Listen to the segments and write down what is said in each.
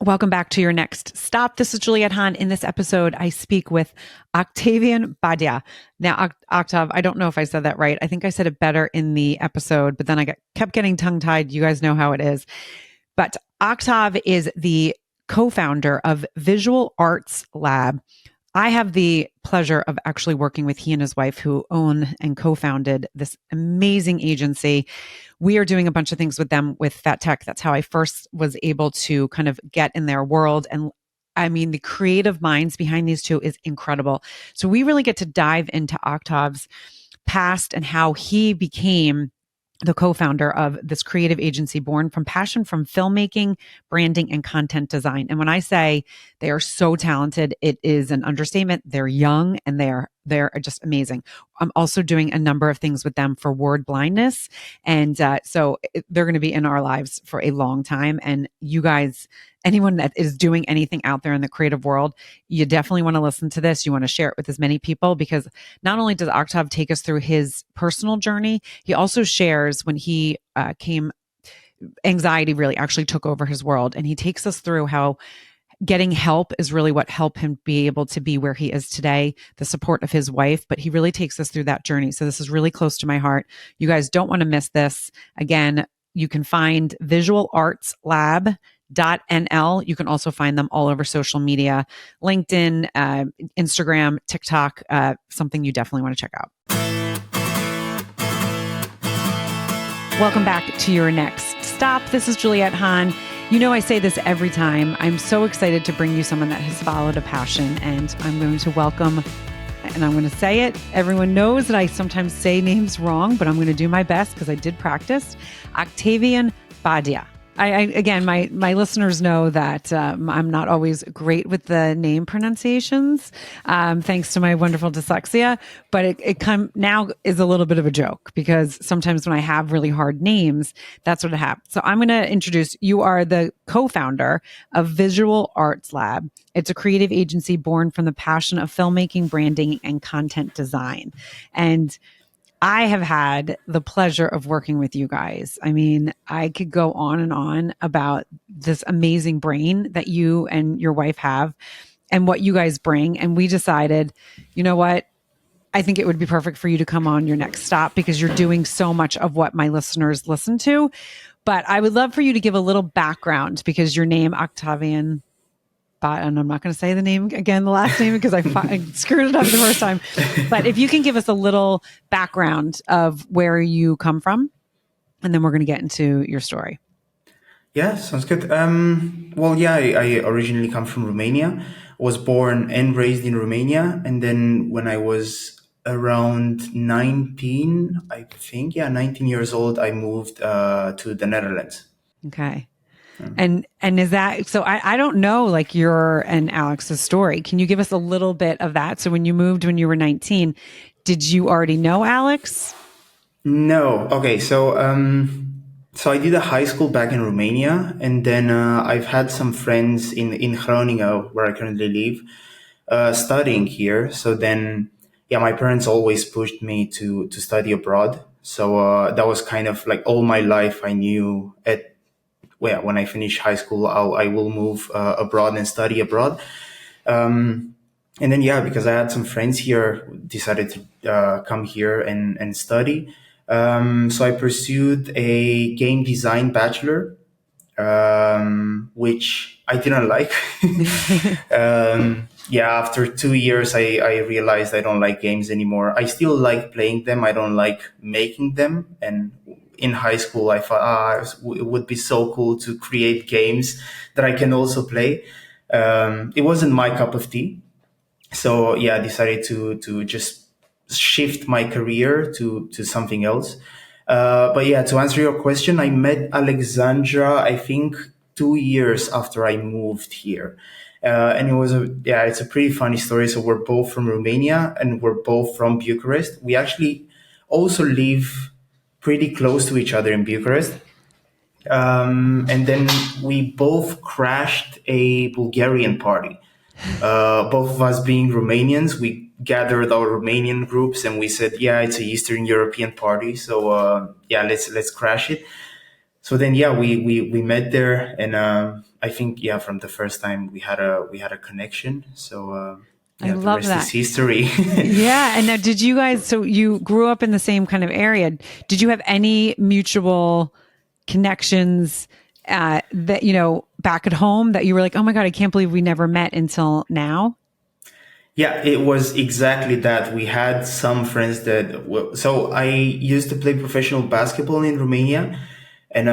Welcome back to your next stop. This is Juliette Hahn. In this episode, I speak with Octavian Badea. Now, Octav, I don't know if I said that right. I think I said it better in the episode, but then kept getting tongue-tied. You guys know how it is. But Octav is the co-founder of Visual Arts Lab. I have the pleasure of actually working with he and his wife who own and co-founded this amazing agency. We are doing a bunch of things with them with Fat Tech. That's how I first was able to kind of get in their world. And I mean, the creative minds behind these two is incredible. So we really get to dive into Octav's past and how he became the co-founder of this creative agency born from passion from filmmaking, branding, and content design. And when I say they are so talented, it is an understatement. They're young and they're just amazing. I'm also doing a number of things with them for word blindness. And so they're going to be in our lives for a long time. And you guys, anyone that is doing anything out there in the creative world, you definitely want to listen to this. You want to share it with as many people, because not only does Octav take us through his personal journey, he also shares when he anxiety really actually took over his world. And he takes us through how getting help is really what helped him be able to be where he is today, the support of his wife, but he really takes us through that journey. So this is really close to my heart. You guys don't want to miss this. Again, you can find visualartslab.nl. You can also find them all over social media, LinkedIn, Instagram, TikTok, something you definitely want to check out. Welcome back to your next stop. This is Juliette Hahn. You know, I say this every time. I'm so excited to bring you someone that has followed a passion, and I'm going to welcome, and I'm going to say it. Everyone knows that I sometimes say names wrong, but I'm going to do my best because I did practice. Octavian Badea. Again, my listeners know that I'm not always great with the name pronunciations, thanks to my wonderful dyslexia. But it now is a little bit of a joke, because sometimes when I have really hard names, that's what happens. So I'm going to introduce you. Are the co-founder of Visual Arts Lab. It's a creative agency born from the passion of filmmaking, branding, and content design. And I have had the pleasure of working with you guys. I mean, I could go on and on about this amazing brain that you and your wife have and what you guys bring. And we decided, you know what? I think it would be perfect for you to come on your next stop, because you're doing so much of what my listeners listen to. But I would love for you to give a little background, because your name, Octavian, and I'm not going to say the name again, the last name, because I screwed it up the first time. But if you can give us a little background of where you come from, and then we're going to get into your story. Yeah, sounds good. I originally come from Romania. I was born and raised in Romania. And then when I was around 19, 19 years old, I moved to the Netherlands. Okay. And is that, so I don't know, like, your and Alex's story. Can you give us a little bit of that? So when you moved when you were 19, did you already know Alex? No. Okay. So I did a high school back in Romania, and then I've had some friends in Groningen, where I currently live, studying here. So then, my parents always pushed me to study abroad. So that was kind of like all my life. I knew when I finish high school, I will move abroad and study abroad. And then, because I had some friends here, decided to come here and study. So I pursued a game design bachelor, which I didn't like. After 2 years, I realized I don't like games anymore. I still like playing them. I don't like making them. And in high school, I thought, it would be so cool to create games that I can also play. It wasn't my cup of tea. So I decided to just shift my career to something else. To answer your question, I met Alexandra, I think 2 years after I moved here. And it's a pretty funny story. So we're both from Romania and we're both from Bucharest. We actually also live pretty close to each other in Bucharest. And then we both crashed a Bulgarian party. Both of us being Romanians, we gathered our Romanian groups and we said, it's a Eastern European party. So let's crash it. So then, we met there, and I think, yeah, from the first time we had a connection. So I yeah, the love rest is that. history. Yeah. And now, did you guys, so you grew up in the same kind of area. Did you have any mutual connections that, back at home that you were like, oh my God, I can't believe we never met until now? Yeah, it was exactly that. We had some friends that. So I used to play professional basketball in Romania, and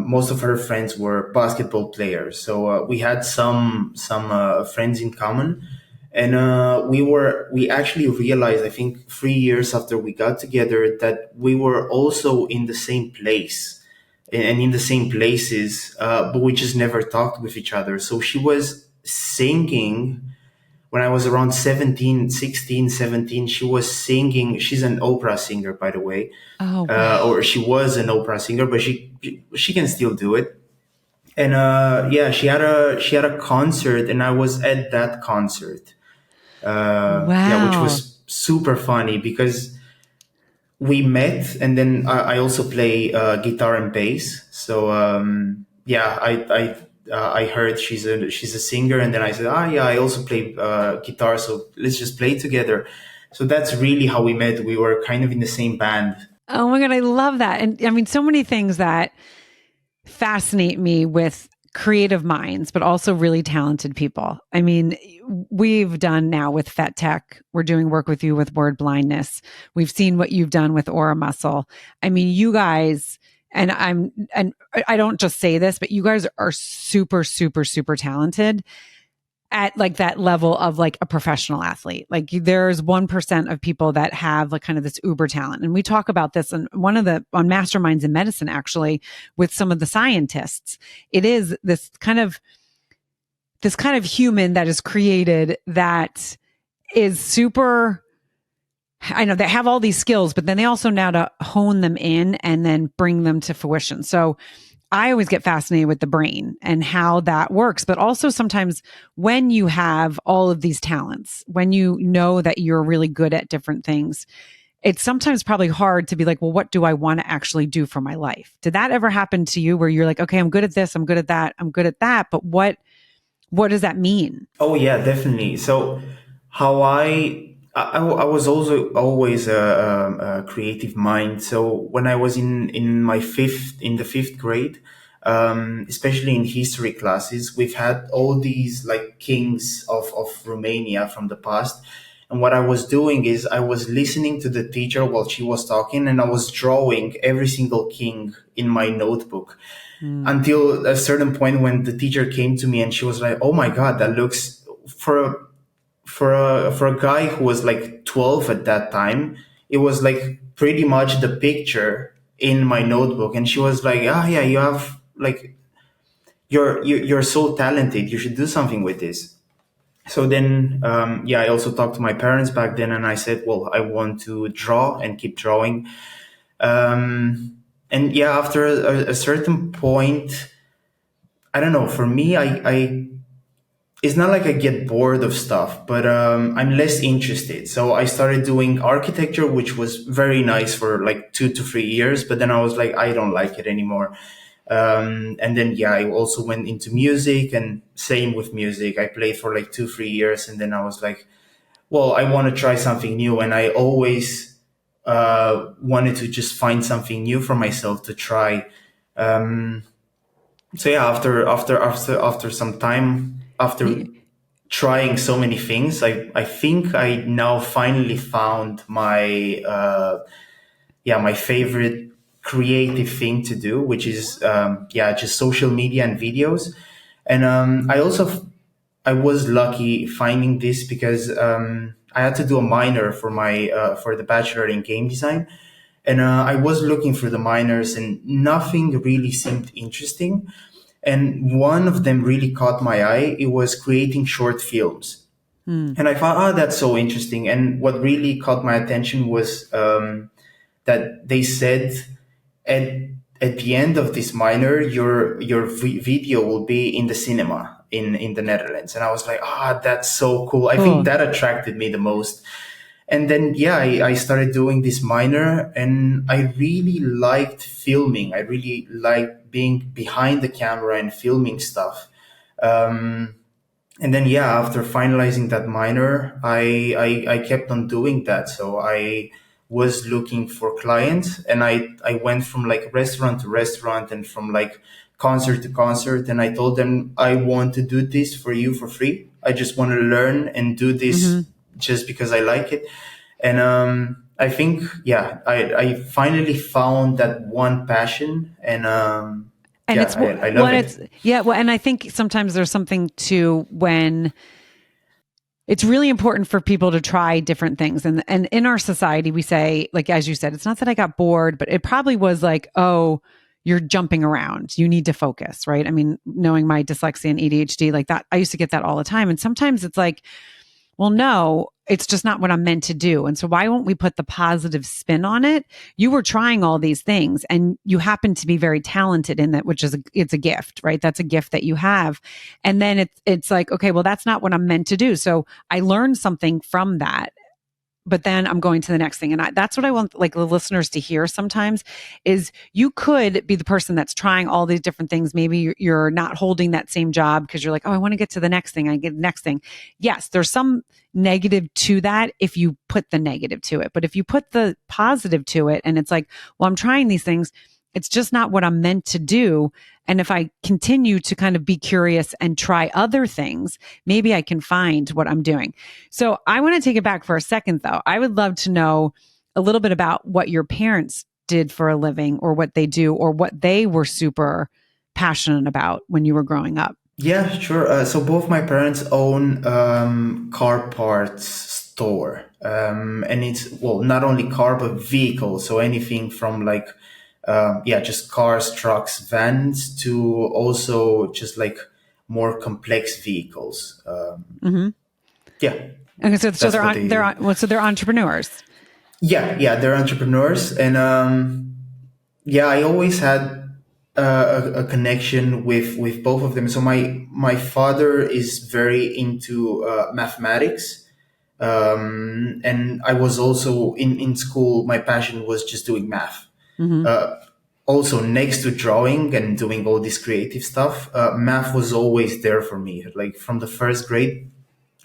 most of her friends were basketball players. So we had some friends in common, and we actually realized, I think 3 years after we got together, that we were also in the same place and in the same places, but we just never talked with each other. So she was singing when I was around 17, 16, 17. She was singing. She's an opera singer, by the way, Oh, wow. or she was an opera singer, but she can still do it. And yeah, she had a concert, and I was at that concert. Yeah, which Wow. was super funny because we met, and then I also play guitar and bass. So yeah, I heard she's a singer, and then I said, ah, yeah, I also play guitar, so let's just play together. So that's really how we met. We were kind of in the same band. Oh my God. I love that. And I mean, so many things that fascinate me with creative minds, but also really talented people. I mean, we've done now with Fet Tech, we're doing work with you with word blindness. We've seen what you've done with Aura Muscle. I mean, you guys, and I don't just say this, but you guys are super, super, super talented at like that level of like a professional athlete. Like there's 1% of people that have like kind of this uber talent. And we talk about this on on Masterminds in Medicine, actually, with some of the scientists. It is this kind of human that is created that is super, I know they have all these skills, but then they also know to hone them in and then bring them to fruition. So I always get fascinated with the brain and how that works, but also sometimes when you have all of these talents, when you know that you're really good at different things, it's sometimes probably hard to be like, well, what do I want to actually do for my life? Did that ever happen to you where you're like, okay, I'm good at this, I'm good at that, I'm good at that, but what does that mean? Oh yeah, definitely. So how I was also always a creative mind. So when I was in the fifth grade, especially in history classes, we've had all these like kings of Romania from the past. And what I was doing is I was listening to the teacher while she was talking, and I was drawing every single king in my notebook Mm. until a certain point when the teacher came to me and she was like, "Oh my God, that looks for a guy who was like 12 at that time. It was like pretty much the picture in my notebook." And she was like, "Ah, yeah, you have like you're so talented. You should do something with this." So then, yeah, I also talked to my parents back then, and I said, "Well, I want to draw and keep drawing." And yeah, after a certain point, I don't know. For me, I it's not like I get bored of stuff, but I'm less interested. So I started doing architecture, which was very nice for like 2 to 3 years. But then I was like, I don't like it anymore. And then, yeah, I also went into music, and same with music. I played for like 2, 3 years. And then I was like, well, I want to try something new. And I always wanted to just find something new for myself to try. Um, so yeah, after some time, after Y- trying so many things, I think I now finally found my favorite creative thing to do, which is yeah, just social media and videos. And I was lucky finding this because I had to do a minor for my for the bachelor in game design, and I was looking for the minors, and nothing really seemed interesting. And one of them really caught my eye. It was creating short films. mm. And I thought, oh, that's so interesting. And what really caught my attention was that they said at at the end of this minor, your video will be in the cinema in the Netherlands. And I was like, ah, that's so cool. I think Cool. that attracted me the most. And then, yeah, I started doing this minor, and I really liked filming. I really liked being behind the camera and filming stuff. And then yeah, after finalizing that minor, I kept on doing that. So I was looking for clients, and I went from like restaurant to restaurant and from like concert to concert, and I told them I want to do this for you for free. I just want to learn and do Mm-hmm. this just because I like it. And I think yeah, I finally found that one passion, and And yeah, it's I love what it. it's, yeah. Well, and I think sometimes there's something to when it's really important for people to try different things. And in our society, we say, like, as you said, it's not that I got bored, but it probably was like, oh, you're jumping around. You need to focus, right? I mean, knowing my dyslexia and ADHD, like that, I used to get that all the time. And sometimes it's like, well, no, it's just not what I'm meant to do. And so why won't we put the positive spin on it? You were trying all these things and you happen to be very talented in that, which is it's a gift, right? That's a gift that you have. And then it's like, okay, well, that's not what I'm meant to do. So I learned something from that, but then I'm going to the next thing. And that's what I want like the listeners to hear sometimes is you could be the person that's trying all these different things. Maybe you're not holding that same job because you're like, oh, I want to get to the next thing. I get the next thing. Yes, there's some negative to that if you put the negative to it. But if you put the positive to it and it's like, well, I'm trying these things. It's just not what I'm meant to do. And if I continue to kind of be curious and try other things, maybe I can find what I'm doing. So I want to take it back for a second, though. I would love to know a little bit about what your parents did for a living or what they do or what they were super passionate about when you were growing up. Yeah, sure. So both my parents own car parts store, and it's well not only car but vehicles. So anything from like yeah, just cars, trucks, vans to also just like more complex vehicles. Mm-hmm. Yeah, And so that's what they do. so they're entrepreneurs. Yeah, yeah, they're entrepreneurs, and yeah, I always had a connection with both of them. So my father is very into mathematics, and I was also in school. My passion was just doing math. Mm-hmm. Also, next to drawing and doing all this creative stuff, math was always there for me. Like from the first grade,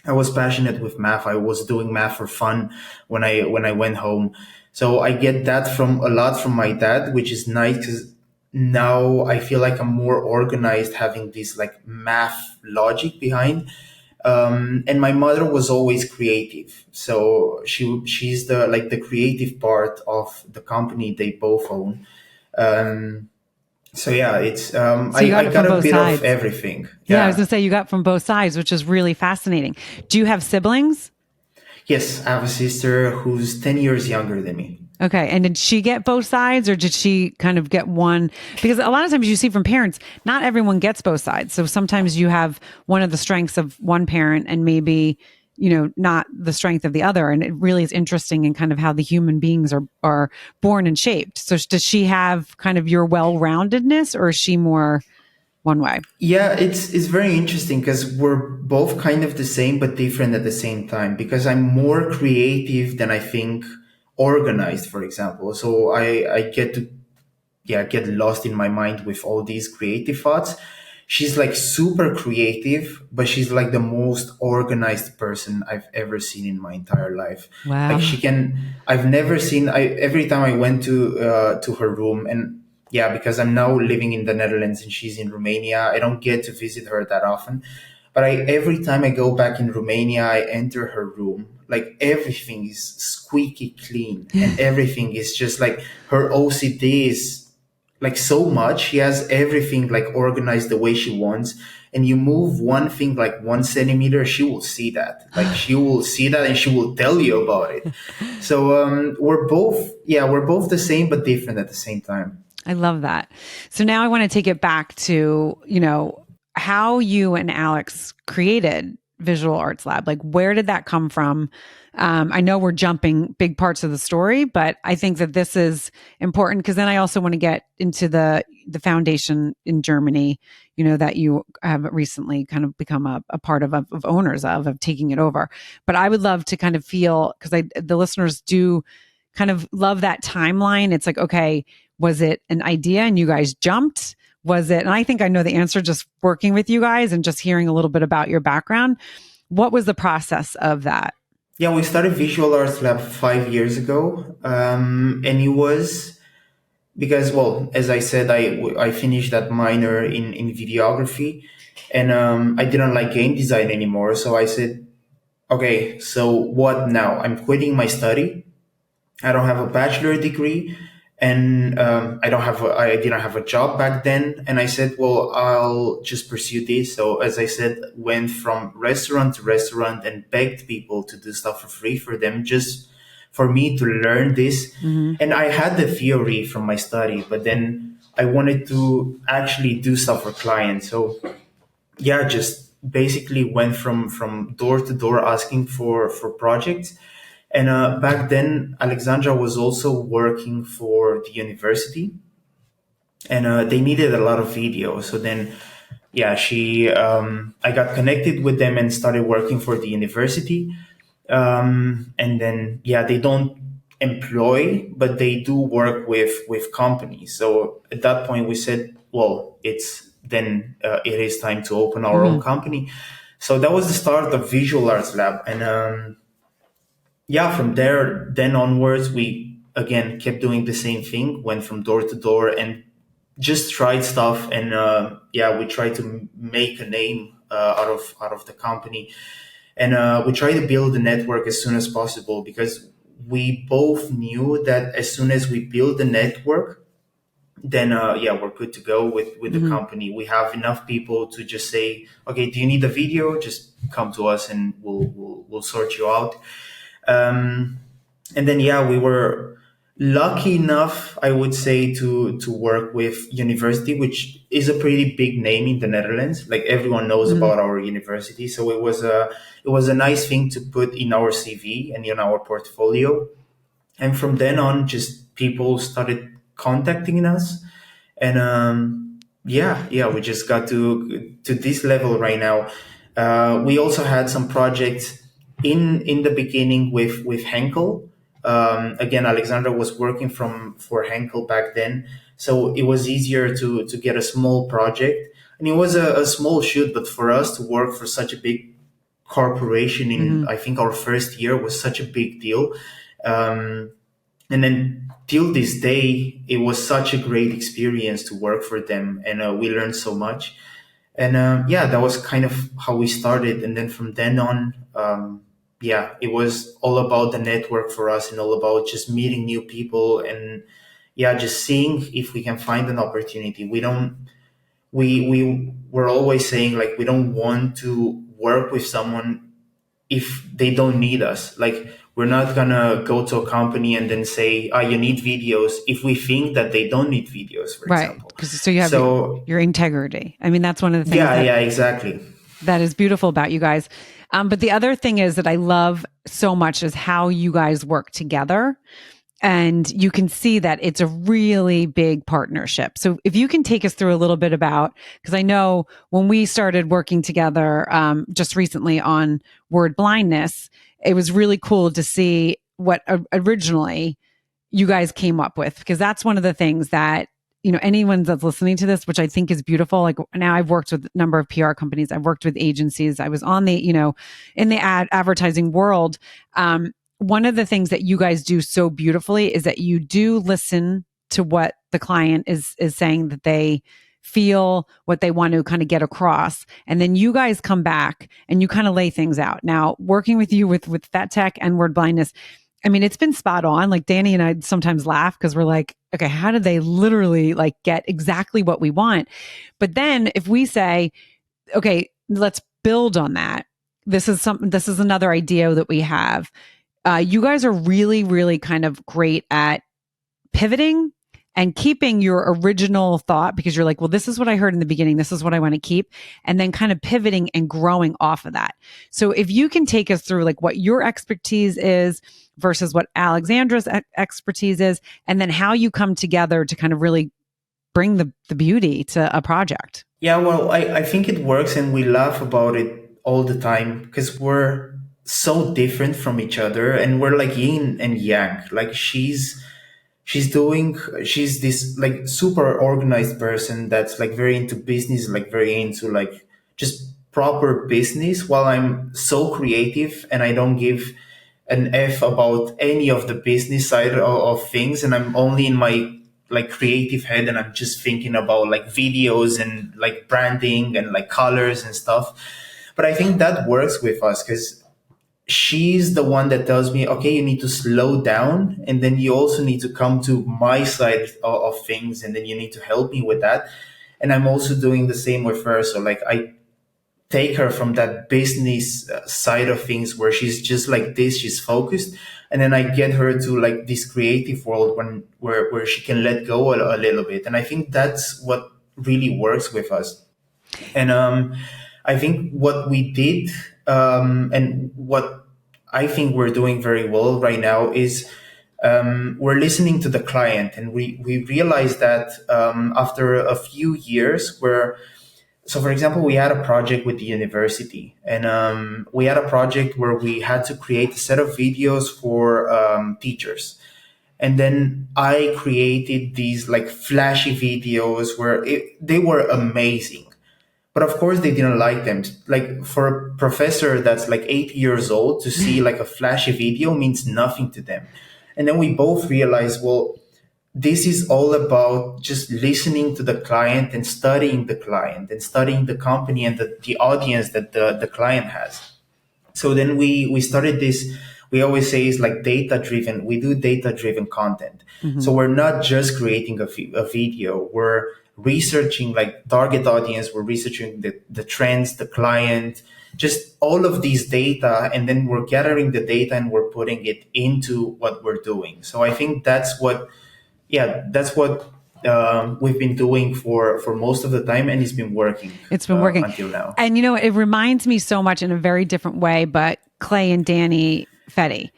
I was passionate with math. I was doing math for fun when I went home. So I get that from a lot from my dad, which is nice because now I feel like I'm more organized, having this like math logic behind. And my mother was always creative, so she's the like the creative part of the company they both own. Um, so yeah, it's So you got I it got from a both bit of sides. everything. Yeah, I was Yeah. going to say you got from both sides, which is really fascinating. Do you have siblings? Yes, I have a sister who's 10 years younger than me. Okay. And did she get both sides or did she kind of get one? Because a lot of times you see from parents, not everyone gets both sides. So sometimes you have one of the strengths of one parent and maybe, not the strength of the other. And it really is interesting in kind of how the human beings are born and shaped. So does she have kind of your well-roundedness or is she more one way? Yeah, it's very interesting because we're both kind of the same but different at the same time. Because I'm more creative than I think organized, for example. So I get to yeah get lost in my mind with all these creative thoughts. She's like super creative, but she's like the most organized person I've ever seen in my entire life. Like Wow. she can, I've never seen. I every time I went to her room, and yeah, because I'm now living in the Netherlands and she's in Romania, I don't get to visit her that often. But I every time I go back in Romania, I enter her room. Like everything is squeaky clean, and everything is just like her OCD is like so much. She has everything like organized the way she wants. And you move one thing like 1 centimeter, she will see that. Like she will see that and she will tell you about it. So we're both the same but different at the same time. I love that. So now I want to take it back to, how you and Alex created Visual Arts Lab. Like, where did that come from? I know we're jumping big parts of the story, but I think that this is important because then I also want to get into the foundation in Germany, that you have recently kind of become a part of owners of taking it over. But I would love to kind of feel, because the listeners do kind of love that timeline. It's like, okay, was it an idea and you guys jumped? Was it, and I think I know the answer just working with you guys and just hearing a little bit about your background. What was the process of that? Yeah, we started Visual Arts Lab 5 years ago, and it was because, well, as I said, I finished that minor in videography, and I didn't like game design anymore. So I said, okay, so what now? I'm quitting my study. I don't have a bachelor degree, and I didn't have a job back then. And I said, well, I'll just pursue this. So as I said, went from restaurant to restaurant and begged people to do stuff for free for them, just for me to learn this. Mm-hmm. And I had the theory from my study, but then I wanted to actually do stuff for clients. So yeah, just basically went from door to door asking for projects. And back then, Alexandra was also working for the university, and they needed a lot of video. So then, yeah, I got connected with them and started working for the university. And then, yeah, they don't employ, but they do work with companies. So at that point, we said, well, it is time to open our own company. So that was the start of Visual Arts Lab, and yeah, from there, then onwards, we again kept doing the same thing, went from door to door and just tried stuff. And yeah, we tried to make a name out of the company. And we tried to build the network as soon as possible, because we both knew that as soon as we build the network, then yeah, we're good to go with the company. We have enough people to just say, okay, do you need a video? Just come to us and we'll sort you out. And then, yeah, we were lucky enough, I would say, to work with university, which is a pretty big name in the Netherlands. Like, everyone knows about our university. So it was a nice thing to put in our CV and in our portfolio. And from then on, just people started contacting us. And yeah, we just got to this level right now. We also had some projects in the beginning with Henkel. Again, Alexandra was working for Henkel back then, so it was easier to get a small project, and it was a small shoot. But for us to work for such a big corporation in, I think, our first year was such a big deal. And then till this day, it was such a great experience to work for them, and we learned so much. And yeah, that was kind of how we started. And then from then on, yeah, it was all about the network for us, and all about just meeting new people, and yeah, just seeing if we can find an opportunity. We were always saying, like, we don't want to work with someone if they don't need us. Like, we're not gonna go to a company and then say, "Oh, you need videos," if we think that they don't need videos, for example. So you have your integrity. I mean, that's one of the things. Yeah, exactly. That is beautiful about you guys. But the other thing is that I love so much is how you guys work together. And you can see that it's a really big partnership. So if you can take us through a little bit about, because I know when we started working together just recently on word blindness, it was really cool to see what originally you guys came up with, because that's one of the things that, you know, anyone that's listening to this, which I think is beautiful. Like, now I've worked with a number of PR companies. I've worked with agencies. I was on the, you know, in the advertising world. One of the things that you guys do so beautifully is that you do listen to what the client is saying, that they feel, what they want to kind of get across. And then you guys come back and you kind of lay things out. Now, working with you with Fat Tech and word blindness, I mean, it's been spot on. Like, Danny and I sometimes laugh because we're like, okay, how did they literally like get exactly what we want? But then if we say, okay, let's build on that. This is another idea that we have. You guys are really, really kind of great at pivoting and keeping your original thought, because you're like, well, this is what I heard in the beginning. This is what I want to keep. And then kind of pivoting and growing off of that. So if you can take us through like what your expertise is versus what Alexandra's expertise is, and then how you come together to kind of really bring the beauty to a project. Yeah, well, I think it works, and we laugh about it all the time because we're so different from each other, and we're like yin and yang. Like, she's she's this like super organized person that's like very into business, like very into like just proper business, while I'm so creative and I don't give an F about any of the business side of things. And I'm only in my like creative head, and I'm just thinking about like videos and like branding and like colors and stuff. But I think that works with us because she's the one that tells me, okay, you need to slow down, and then you also need to come to my side of things, and then you need to help me with that. And I'm also doing the same with her. So like I take her from that business side of things where she's just like this, she's focused, and then I get her to like this creative world where she can let go a little bit. And I think that's what really works with us. And I think what we did, and what I think we're doing very well right now is we're listening to the client, and we realized that after a few years where, so for example, we had a project with the university, and we had a project where we had to create a set of videos for teachers. And then I created these like flashy videos where they were amazing. But of course, they didn't like them. Like for a professor that's like 8 years old, to see like a flashy video means nothing to them. And then we both realized, well, this is all about just listening to the client and studying the client and studying the company and the audience that the client has. So then we started this. We always say it's like data driven. We do data driven content. Mm-hmm. So we're not just creating a video. We're researching like target audience. We're researching the trends, the client, just all of these data. And then we're gathering the data and we're putting it into what we're doing. So I think that's what we've been doing for most of the time, and it's been working. It's been working until now. And you know, it reminds me so much in a very different way, but Clay and Danny Fetty,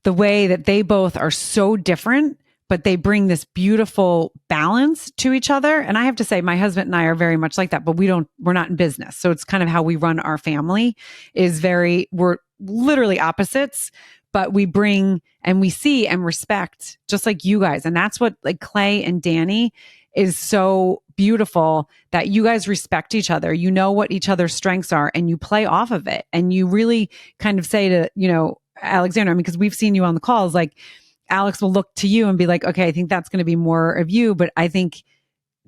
the way that they both are so different, but they bring this beautiful balance to each other. And I have to say, my husband and I are very much like that, but we're not in business. So it's kind of how we run our family we're literally opposites, but we bring and we see and respect just like you guys. And that's what like Clay and Danny is so beautiful, that you guys respect each other. You know what each other's strengths are and you play off of it. And you really kind of say to, you know, Alexander, I mean, because we've seen you on the calls, like Alex will look to you and be like, okay, I think that's going to be more of you, but I think,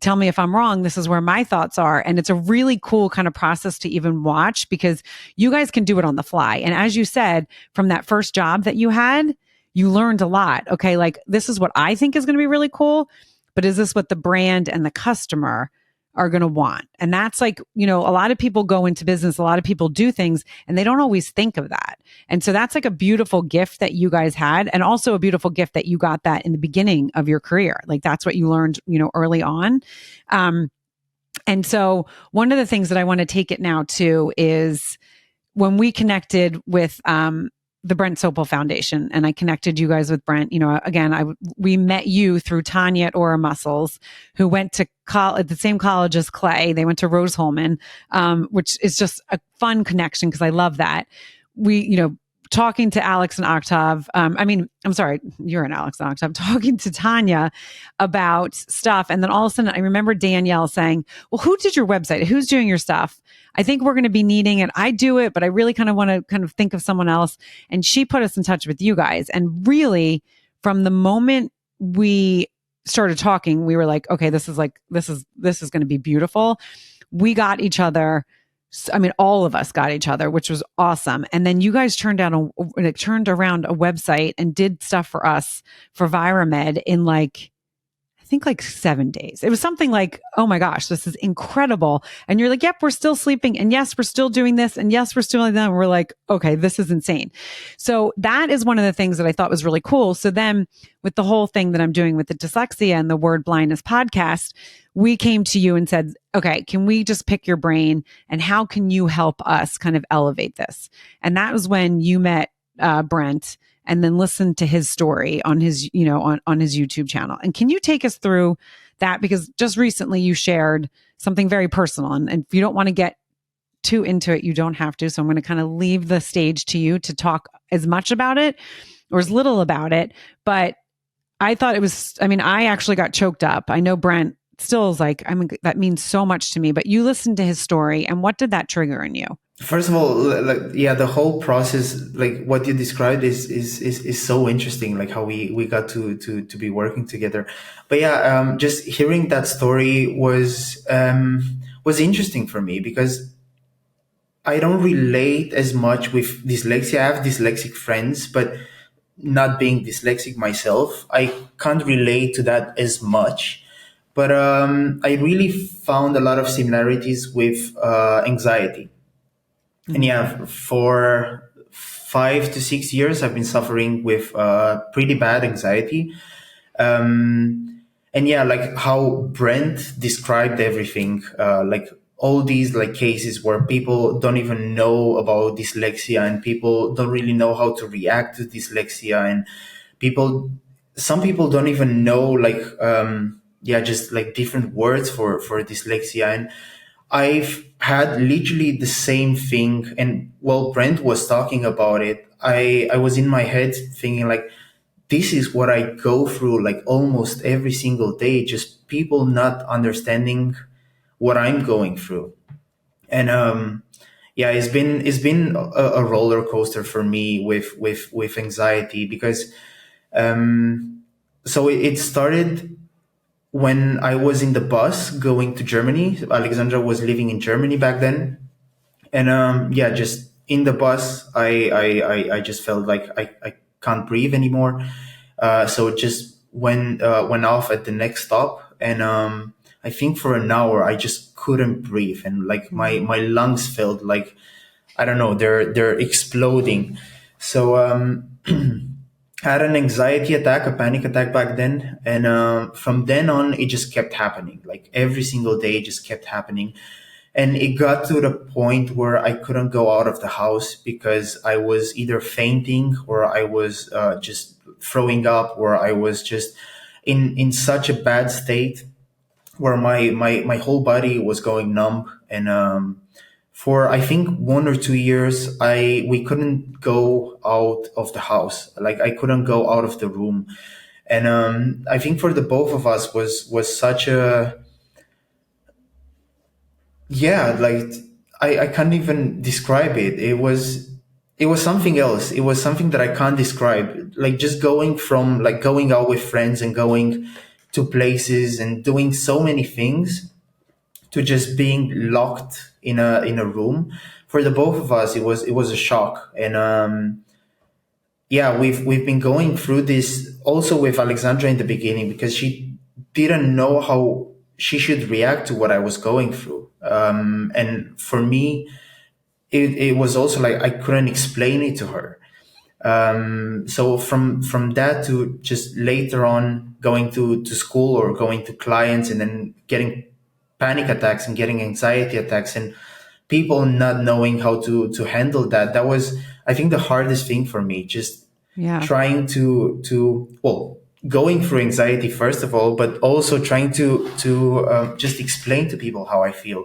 tell me if I'm wrong. This is where my thoughts are. And it's a really cool kind of process to even watch, because you guys can do it on the fly. And as you said, from that first job that you had, you learned a lot. Okay. Like, this is what I think is going to be really cool, but is this what the brand and the customer are going to want? And that's like, you know, a lot of people go into business, a lot of people do things, and they don't always think of that. And so that's like a beautiful gift that you guys had, and also a beautiful gift that you got that in the beginning of your career. Like, that's what you learned, you know, early on. And so one of the things that I want to take it now to is when we connected with, the Brent Sopel Foundation, and I connected you guys with Brent. You know, again, we met you through Tanya at Aura Muscles, who went to at the same college as Clay. They went to Rose Holman, which is just a fun connection because I love that. We, you know, talking to Alex and Octav. I'm sorry, you're an Alex and Octav, talking to Tanya about stuff. And then all of a sudden I remember Danielle saying, well, who did your website? Who's doing your stuff? I think we're going to be needing it. I do it, but I really kind of want to kind of think of someone else. And she put us in touch with you guys. And really, from the moment we started talking, we were like, okay, this is going to be beautiful. We got each other. I mean, all of us got each other, which was awesome. And then you guys turned around a website and did stuff for us for Viramed in like, I think like 7 days. It was something like, oh my gosh, this is incredible. And you're like, yep, we're still sleeping. And yes, we're still doing this. And yes, we're still doing that. And we're like, okay, this is insane. So that is one of the things that I thought was really cool. So then with the whole thing that I'm doing with the dyslexia and the word blindness podcast, we came to you and said, okay, can we just pick your brain and how can you help us kind of elevate this? And that was when you met Brent and then listened to his story on his, you know, on his YouTube channel. And can you take us through that? Because just recently you shared something very personal, and if you don't want to get too into it, you don't have to. So I'm going to kind of leave the stage to you to talk as much about it or as little about it. But I thought it was, I mean, I actually got choked up. I know Brent still is like, I mean, that means so much to me, but you listened to his story and what did that trigger in you? First of all, like, yeah, the whole process, like what you described, is so interesting. Like how we got to be working together. But yeah, just hearing that story was interesting for me because I don't relate as much with dyslexia. I have dyslexic friends, but not being dyslexic myself, I can't relate to that as much. But I really found a lot of similarities with anxiety. And Mm-hmm. yeah, for 5 to 6 years, I've been suffering with pretty bad anxiety. And yeah, like how Brent described everything, like all these like cases where people don't even know about dyslexia and people don't really know how to react to dyslexia, and people, some people don't even know like yeah, just like different words for dyslexia. And I've had literally the same thing. And while Brent was talking about it, I was in my head thinking like, this is what I go through like almost every single day, just people not understanding what I'm going through. And yeah, it's been a roller coaster for me with anxiety because so it started when I was in the bus going to Germany. Alexandra was living in Germany back then. And yeah, just in the bus, I just felt like I can't breathe anymore. So it just went off at the next stop, and I think for an hour I just couldn't breathe, and like my lungs felt like, I don't know, they're exploding. So I had an anxiety attack, a panic attack back then, and from then on it just kept happening. Like every single day, it just kept happening. And it got to the point where I couldn't go out of the house because I was either fainting or I was just throwing up, or I was just in such a bad state where my whole body was going numb. And for I think 1 or 2 years, we couldn't go out of the house. Like I couldn't go out of the room. And I think for the both of us was such a, yeah, like I can't even describe it. It was something else. It was something that I can't describe. Like just going from like going out with friends and going to places and doing so many things to just being locked in a room. For the both of us, it was a shock. And yeah, we've been going through this also with Alexandra in the beginning because she didn't know how she should react to what I was going through. And for me, it was also like I couldn't explain it to her. So from that to just later on going to school or going to clients and then getting panic attacks and getting anxiety attacks and people not knowing how to handle that. That was, I think, the hardest thing for me. Just Yeah. trying to well, going through anxiety first of all, but also trying to just explain to people how I feel.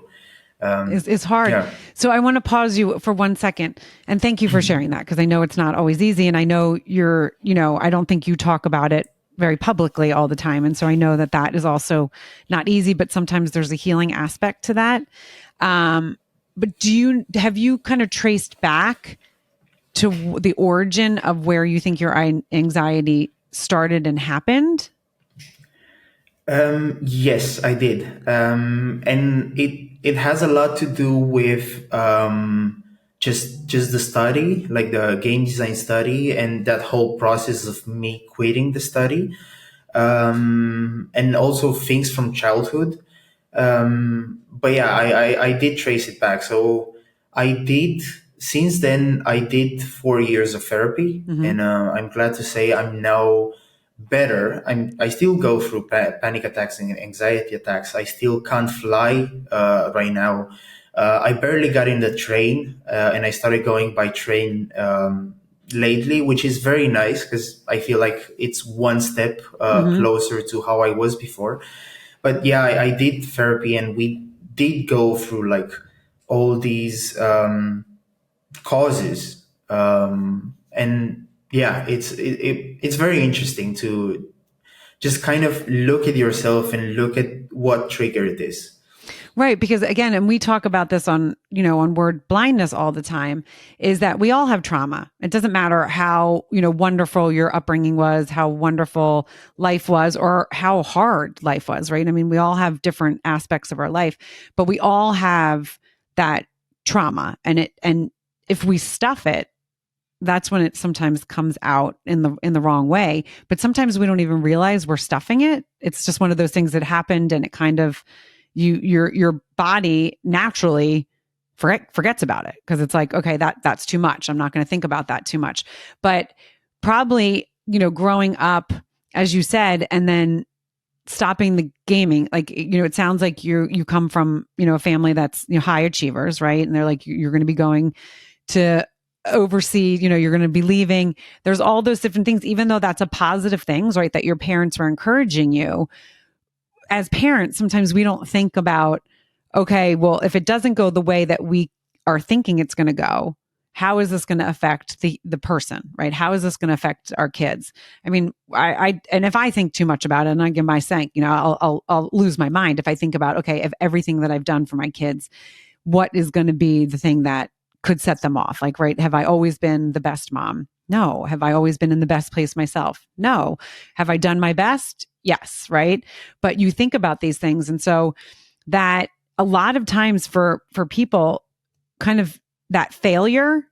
Is hard. Yeah. So I want to pause you for 1 second and thank you for sharing that because I know it's not always easy. And I know I don't think you talk about it very publicly all the time. And so I know that that is also not easy, but sometimes there's a healing aspect to that. But have you kind of traced back to the origin of where you think your anxiety started and happened? Yes, I did. And it has a lot to do with just the study, like the game design study, and that whole process of me quitting the study, and also things from childhood. But yeah, I did trace it back. So I did, since then, I did 4 years of therapy, Mm-hmm. and I'm glad to say I'm now better. I still go through panic attacks and anxiety attacks. I still can't fly right now. I barely got in the train, and I started going by train lately, which is very nice because I feel like it's one step Mm-hmm. closer to how I was before. But yeah, I did therapy, and we did go through like all these causes, and yeah, it's very interesting to just kind of look at yourself and look at what triggered this. Right. Because again, and we talk about this on, on word blindness all the time, is that we all have trauma. It doesn't matter how, wonderful your upbringing was, how wonderful life was, or how hard life was, right? I mean, we all have different aspects of our life, but we all have that trauma. And if we stuff it, that's when it sometimes comes out in the wrong way. But sometimes we don't even realize we're stuffing it. It's just one of those things that happened, and it kind of your body naturally forgets about it, because it's like, okay, that's too much. I'm not going to think about that too much. But probably, growing up, as you said, and then stopping the gaming, like, it sounds like you come from, a family that's, high achievers, right? And they're like, you're going to be going to oversee, you're going to be leaving. There's all those different things, even though that's a positive things, right? That your parents were encouraging you. As parents, sometimes we don't think about, okay, well, if it doesn't go the way that we are thinking it's going to go, how is this going to affect the person, right? How is this going to affect our kids? I mean, and if I think too much about it, and I give my sank, I'll lose my mind if I think about, okay, if everything that I've done for my kids, what is going to be the thing that could set them off? Like, right, have I always been the best mom? No. Have I always been in the best place myself? No. Have I done my best? Yes, right? But you think about these things. And so that a lot of times for people, kind of that failure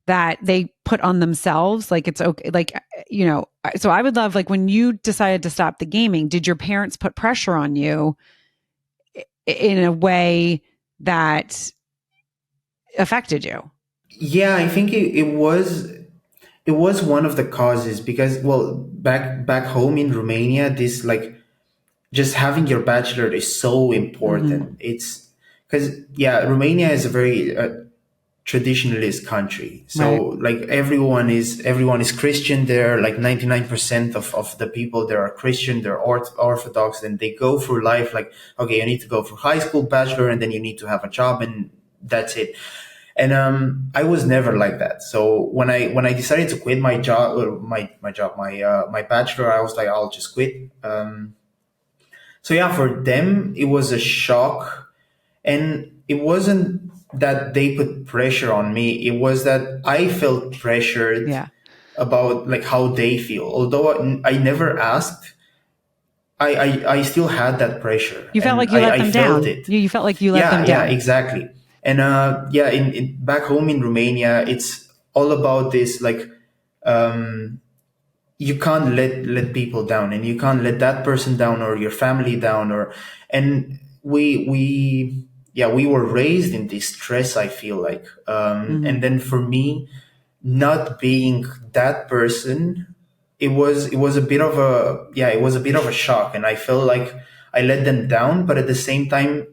that they put on themselves, like it's okay, like, so I would love, like, when you decided to stop the gaming, did your parents put pressure on you in a way that affected you? Yeah, I think it was one of the causes, because, well, back home in Romania, this, like, just having your bachelor is so important. It's because, yeah, Romania is a very traditionalist country. So, Right. like, everyone is Christian there. Like 99% of the people there are Christian, they're Orthodox, and they go through life like, okay, you need to go through high school, bachelor, and then you need to have a job, and that's it. And I was never like that. So when I decided to quit my job, or my bachelor, I was like, I'll just quit. So yeah, for them it was a shock, and it wasn't that they put pressure on me. It was that I felt pressured Yeah. about, like, how they feel. Although I never asked, I still had that pressure, You felt and like you let I them felt down. it. You felt like you let them Yeah, down. exactly. And yeah, in back home in Romania, it's all about this, like, you can't let people down, and you can't let that person down, or your family down, or, and we were raised in this stress, I feel like. And then for me, not being that person, it was a bit of a, it was a bit of a shock, and I felt like I let them down, but at the same time,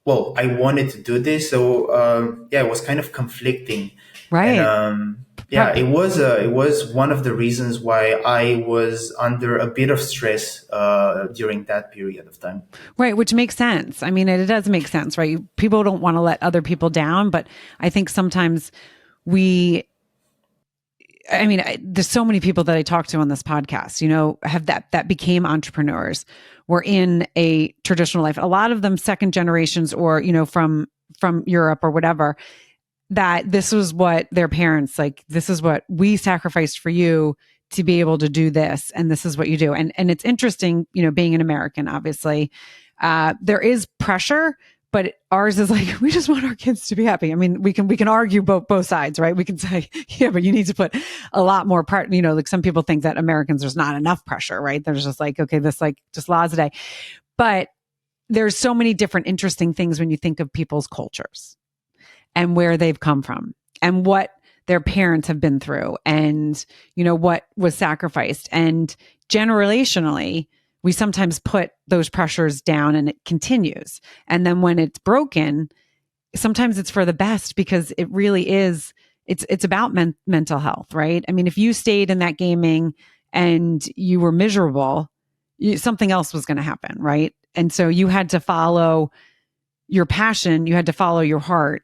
well, I wanted to do this, so it was kind of conflicting, and Right. it was one of the reasons why I was under a bit of stress during that period of time. Right, which makes sense. I mean, it does make sense, right? People don't want to let other people down, but I think sometimes we, there's so many people that I talk to on this podcast, have that became entrepreneurs, were in a traditional life. A lot of them second generations, or, from Europe or whatever, that this was what their parents, like, this is what we sacrificed for you to be able to do this. And this is what you do. And it's interesting, being an American, obviously, there is pressure, but ours is like, we just want our kids to be happy. I mean, we can argue both sides, right? We can say, yeah, but you need to put a lot more like some people think that Americans, there's not enough pressure, right? There's just like, okay, this, like, just laws a day. But there's so many different interesting things when you think of people's cultures and where they've come from and what their parents have been through, and, what was sacrificed. And generationally, we sometimes put those pressures down, and it continues. And then when it's broken, sometimes it's for the best, because it really is, it's about mental health, right? I mean, if you stayed in that gaming and you were miserable, something else was going to happen, right? And so you had to follow your passion, you had to follow your heart,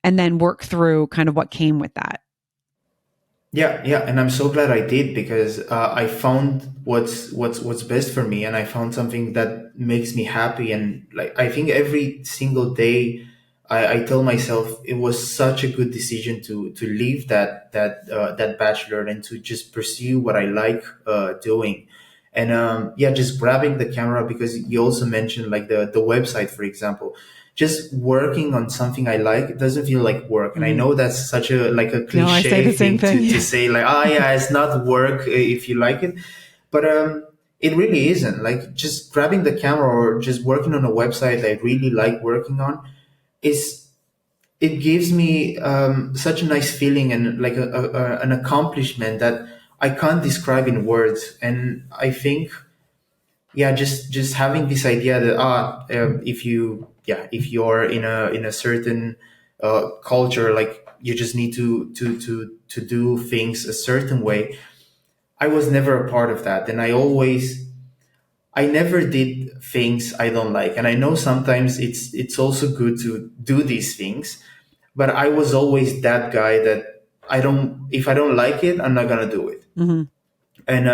and then work through kind of what came with that. Yeah, and I'm so glad I did, because I found what's best for me, and I found something that makes me happy. And like, I think every single day, I tell myself it was such a good decision to leave that bachelor and to just pursue what I like doing. And yeah, just grabbing the camera, because you also mentioned like the website, for example. Just working on something I like, it doesn't feel like work. And I Mhm. know that's such a like a No, I say cliche the same thing thing. to say, like, oh yeah, it's not work if you like it. But it really isn't. Like, just grabbing the camera or just working on a website I really like working on is, it gives me such a nice feeling, and like an accomplishment that I can't describe in words. And I think, yeah, just having this idea that, if you, yeah, if you're in a certain culture, like, you just need to do things a certain way. I was never a part of that, and I never did things I don't like. And I know sometimes it's also good to do these things, but I was always that guy that, if I don't like it, I'm not gonna do it. Hmm. And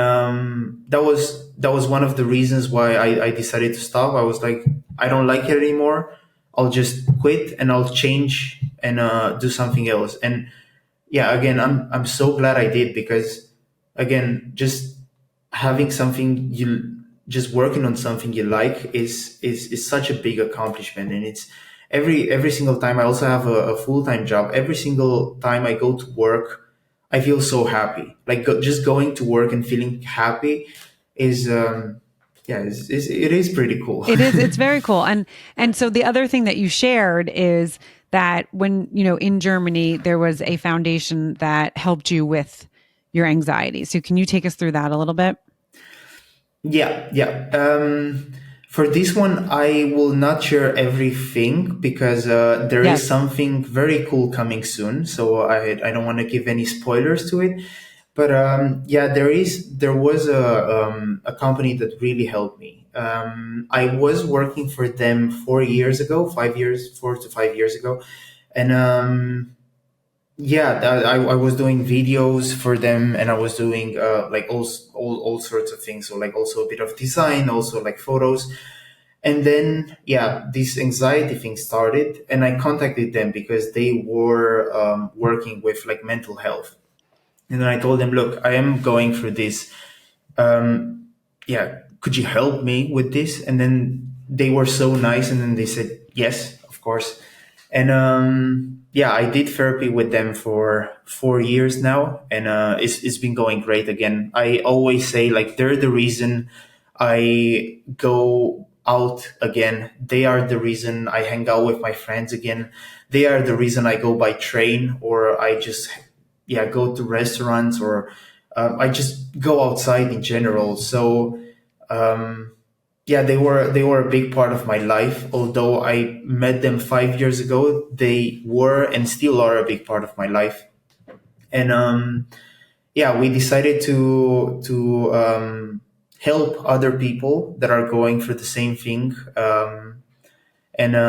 that was one of the reasons why I decided to stop. I was like, I don't like it anymore. I'll just quit, and I'll change and do something else. And yeah, again, I'm so glad I did, because again, having something you just working on something you like is such a big accomplishment. And it's every single time. I also have a full-time job. Every single time I go to work, I feel so happy. Like, just going to work and feeling happy is yeah, it is pretty cool. It is. It's very cool. And so the other thing that you shared is that when, in Germany, there was a foundation that helped you with your anxiety. So can you take us through that a little bit? Yeah. For this one, I will not share everything, because there is Yes. something very cool coming soon. So I don't want to give any spoilers to it. But yeah, there was a company that really helped me. I was working for them 4 years ago, 5 years, 4 to 5 years ago, and yeah, I was doing videos for them, and I was doing like all sorts of things. So like, also a bit of design, also like photos. And then, yeah, this anxiety thing started, and I contacted them because they were working with like mental health. And then I told them, look, I am going through this. Yeah, could you help me with this? And then they were so nice, and then they said, yes, of course. And yeah, I did therapy with them for 4 years now, and it's been going great. Again, I always say, like, they're the reason I go out again. They are the reason I hang out with my friends again. They are the reason I go by train, or I just, yeah, go to restaurants, or I just go outside in general. So yeah, they were a big part of my life. Although I met them 5 years ago, they were and still are a big part of my life. And yeah, we decided to help other people that are going through the same thing. And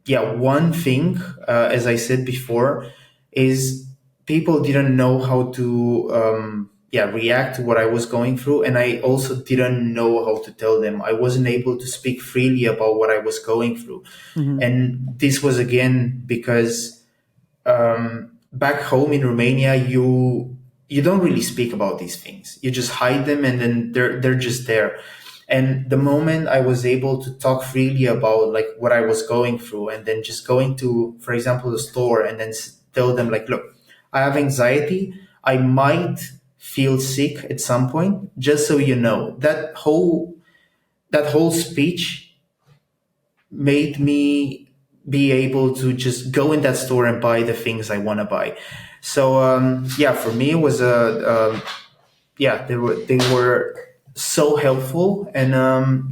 yeah, one thing, as I said before, is people didn't know how to yeah, react to what I was going through, and I also didn't know how to tell them. I wasn't able to speak freely about what I was going through, Hmm. and this was again because back home in Romania, you don't really speak about these things. You just hide them, and then they're just there. And the moment I was able to talk freely about like what I was going through, and then just going to, for example, the store, and then tell them like, look, I have anxiety. I might feel sick at some point. Just so you know, that whole speech made me be able to just go in that store and buy the things I want to buy. So yeah, for me it was yeah, they were so helpful, and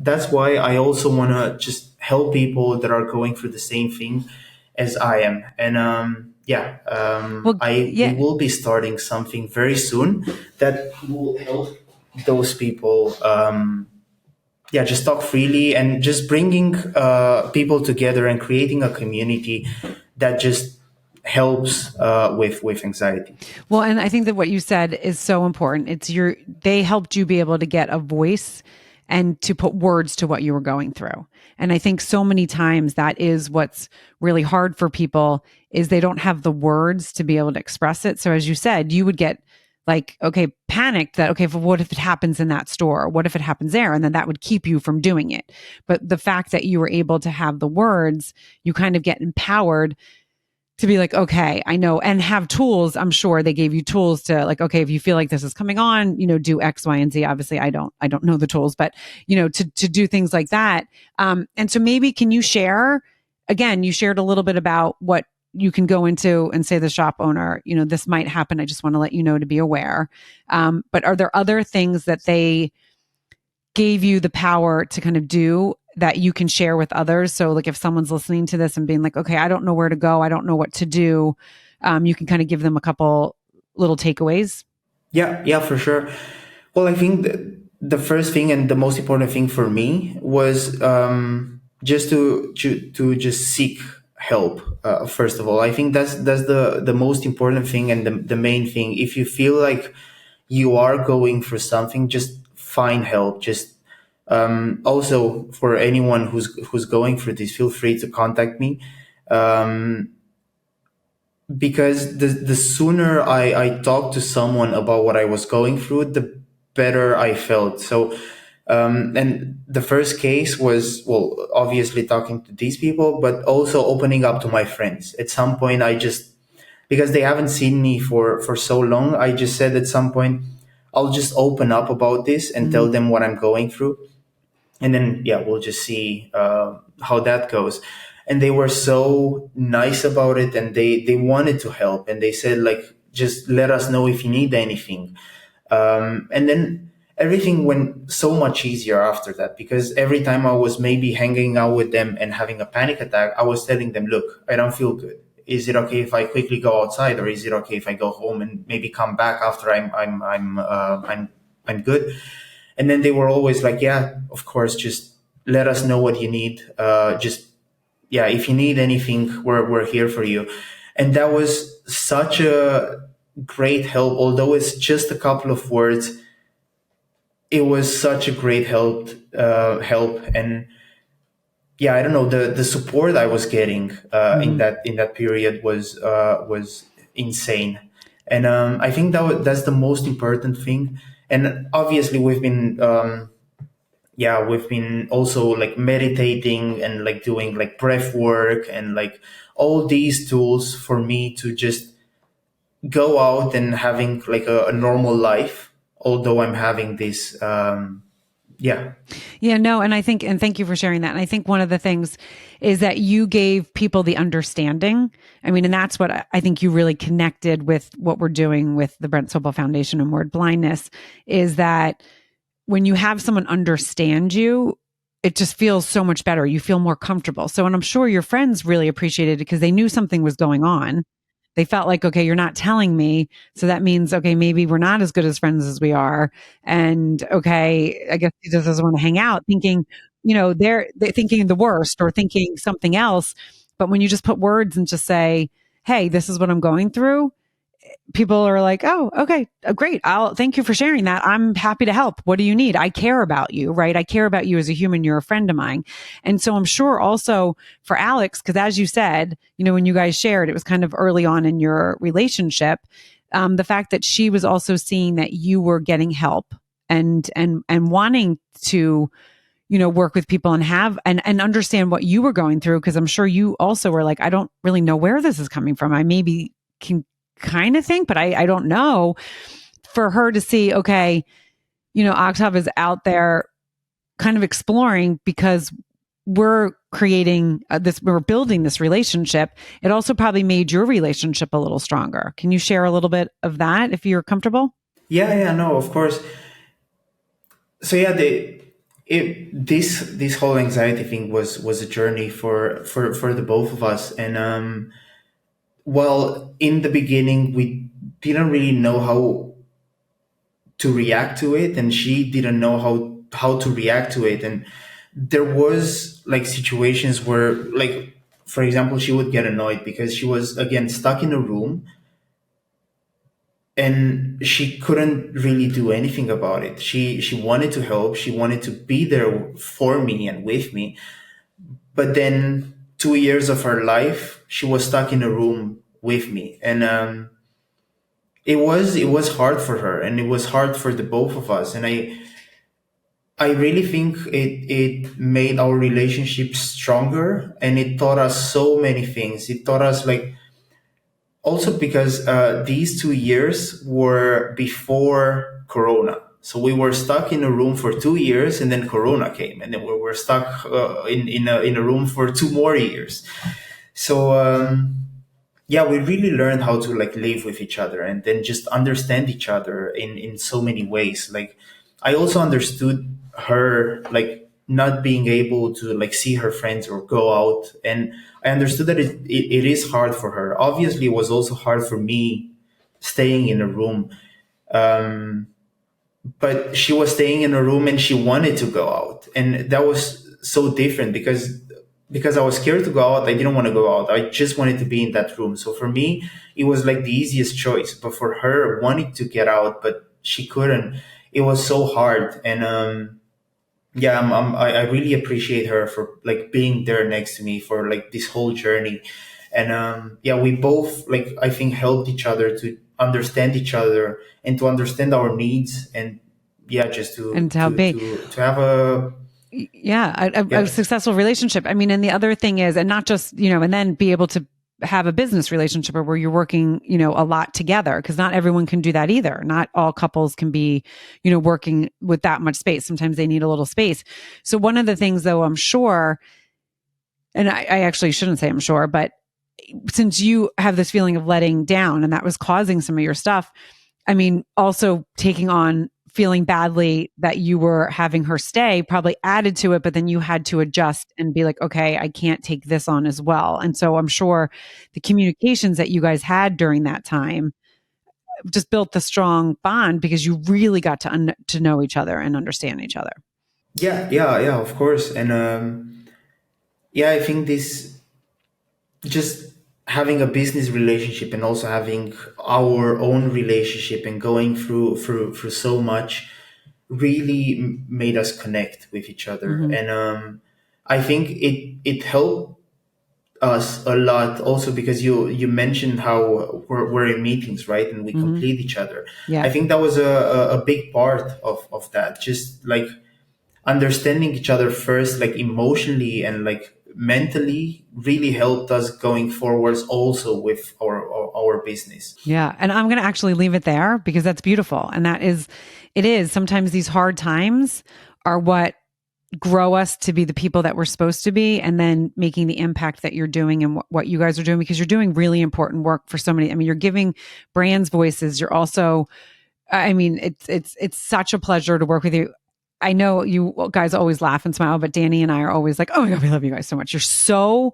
that's why I also want to just help people that are going through the same thing as I am. And yeah, Well, I we yeah. will be starting something very soon that will help those people. Yeah, just talk freely, and just bringing people together and creating a community that just helps with anxiety. Well, and I think that what you said is so important. They helped you be able to get a voice and to put words to what you were going through. And I think so many times that is what's really hard for people is they don't have the words to be able to express it. So as you said, you would get like, okay, panicked that, okay, what if it happens in that store? What if it happens there? And then that would keep you from doing it. But the fact that you were able to have the words, you kind of get empowered to be like, okay, I know, and have tools. I'm sure they gave you tools to like, okay, if you feel like this is coming on, do X, Y, and Z. Obviously, I don't know the tools, but to do things like that. And so maybe can you share, again, you shared a little bit about what you can go into and say the shop owner, this might happen. I just want to let you know to be aware. But are there other things that they gave you the power to kind of do that you can share with others? So like if someone's listening to this and being like, okay, I don't know where to go, I don't know what to do, you can kind of give them a couple little takeaways. Yeah, for sure. Well, I think the first thing and the most important thing for me was just to just seek help. First of all, I think that's the most important thing and the main thing. If you feel like you are going through something, just find help. Just also for anyone who's going through this, feel free to contact me. Because the sooner I talked to someone about what I was going through, the better I felt. So, and the first case was, well, obviously talking to these people, but also opening up to my friends. At some point, I just, because they haven't seen me for so long, I just said at some point, I'll just open up about this and tell them what I'm going through. And then, yeah, we'll just see how that goes. And they were so nice about it, and they wanted to help, and they said like, just let us know if you need anything. And then everything went so much easier after that, because every time I was maybe hanging out with them and having a panic attack, I was telling them, look, I don't feel good. Is it okay if I quickly go outside, or is it okay if I go home and maybe come back after I'm good? And then they were always like, yeah, of course, just let us know what you need. Just, yeah, if you need anything, we're here for you. And that was such a great help. Although it's just a couple of words, it was such a great help. And yeah, I don't know, the support I was getting in that period was insane. And I think that's the most important thing. And obviously we've been also like meditating and like doing like breath work and like all these tools for me to just go out and having like a normal life, although I'm having this yeah. Yeah, no, and thank you for sharing that. And I think one of the things is that you gave people the understanding. I mean, and that's what I think you really connected with what we're doing with the Brent Sobel Foundation and Word Blindness, is that when you have someone understand you, it just feels so much better. You feel more comfortable. So, and I'm sure your friends really appreciated it because they knew something was going on. They felt like, okay, you're not telling me. So that means, okay, maybe we're not as good as friends as we are. And okay, I guess he just doesn't want to hang out thinking, they're thinking the worst or thinking something else. But when you just put words and just say, hey, this is what I'm going through, people are like, oh, okay, great. Thank you for sharing that. I'm happy to help. What do you need? I care about you, right? I care about you as a human. You're a friend of mine. And so I'm sure also for Alex, because as you said, when you guys shared, it was kind of early on in your relationship. The fact that she was also seeing that you were getting help and wanting to, work with people and have and understand what you were going through. Cause I'm sure you also were like, I don't really know where this is coming from. I maybe can kind of think, but I don't know. For her to see, okay, Octav is out there kind of exploring because we're creating we're building this relationship. It also probably made your relationship a little stronger. Can you share a little bit of that if you're comfortable? Yeah, no, of course. So yeah, this whole anxiety thing was a journey for the both of us. And well, in the beginning we didn't really know how to react to it, and she didn't know how to react to it. And there was like situations where like for example, she would get annoyed because she was again stuck in a room and she couldn't really do anything about it. She wanted to help, she wanted to be there for me and with me, but then 2 years of her life she was stuck in a room with me, and it was hard for her and it was hard for the both of us, and I really think it made our relationship stronger, and it taught us so many things. It taught us, like, also because these 2 years were before Corona. So we were stuck in a room for 2 years, and then Corona came, and then we were stuck in a room for 2 more years. So yeah, we really learned how to, like, live with each other and then just understand each other in so many ways. Like, I also understood her, like, not being able to, like, see her friends or go out, and I understood that it is hard for her. Obviously it was also hard for me staying in a room, but she was staying in a room and she wanted to go out, and that was so different because I was scared to go out. I didn't want to go out. I just wanted to be in that room. So for me, it was like the easiest choice. But for her, wanting to get out, but she couldn't, it was so hard. And yeah, I really appreciate her for, like, being there next to me for, like, this whole journey. And yeah, we both, like, I think, helped each other to understand each other and to understand our needs, and yeah, just And to help be. to have a a successful relationship. I mean, and the other thing is, and not just, and then be able to have a business relationship where you're working, a lot together, because not everyone can do that either. Not all couples can be, working with that much space. Sometimes they need a little space. So one of the things, though, I'm sure, and I actually shouldn't say I'm sure, but since you have this feeling of letting down and that was causing some of your stuff, I mean, also taking on feeling badly that you were having her stay probably added to it, but then you had to adjust and be like, okay, I can't take this on as well. And so I'm sure the communications that you guys had during that time just built the strong bond because you really got to know each other and understand each other. yeah, of course. And yeah, I think this, just having a business relationship and also having our own relationship and going through so much really made us connect with each other. Mm-hmm. And I think it helped us a lot also because you mentioned how we're in meetings, right, and we complete each other. Yeah. I think that was a big part of that, just like understanding each other first, like emotionally and like mentally, really helped us going forwards also with our business. Yeah. And I'm going to actually leave it there because that's beautiful. And it is sometimes these hard times are what grow us to be the people that we're supposed to be, and then making the impact that you're doing and what you guys are doing, because you're doing really important work for so many. I mean, you're giving brands voices. You're also, I mean, it's such a pleasure to work with you. I know you guys always laugh and smile, but Danny and I are always like, oh my God, we love you guys so much. You're so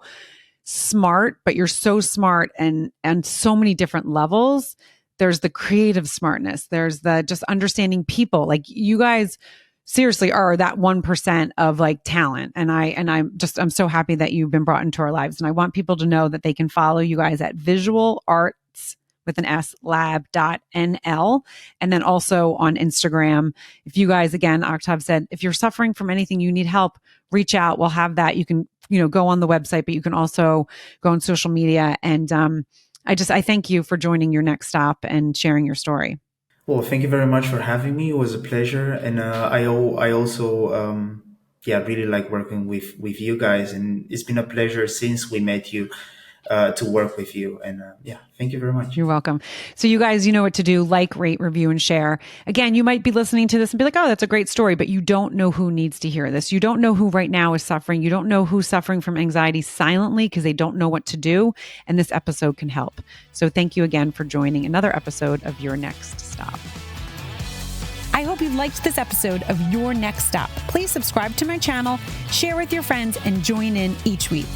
smart, but you're so smart and so many different levels. There's the creative smartness. There's the just understanding people. Like, you guys seriously are that 1% of like talent. And I'm so happy that you've been brought into our lives. And I want people to know that they can follow you guys at Visual Arts with an S lab.nl. And then also on Instagram. If you guys, again, Octav said, if you're suffering from anything, you need help, reach out. We'll have that. You can, go on the website, but you can also go on social media. And I thank you for joining Your Next Stop and sharing your story. Well, thank you very much for having me. It was a pleasure. And I also, really like working with you guys. And it's been a pleasure since we met you to work with you. And thank you very much. You're welcome. So you guys, you know what to do. Like, rate, review, and share. Again, you might be listening to this and be like, oh, that's a great story, but you don't know who needs to hear this. You don't know who right now is suffering. You don't know who's suffering from anxiety silently because they don't know what to do. And this episode can help. So thank you again for joining another episode of Your Next Stop. I hope you liked this episode of Your Next Stop. Please subscribe to my channel, share with your friends, and join in each week.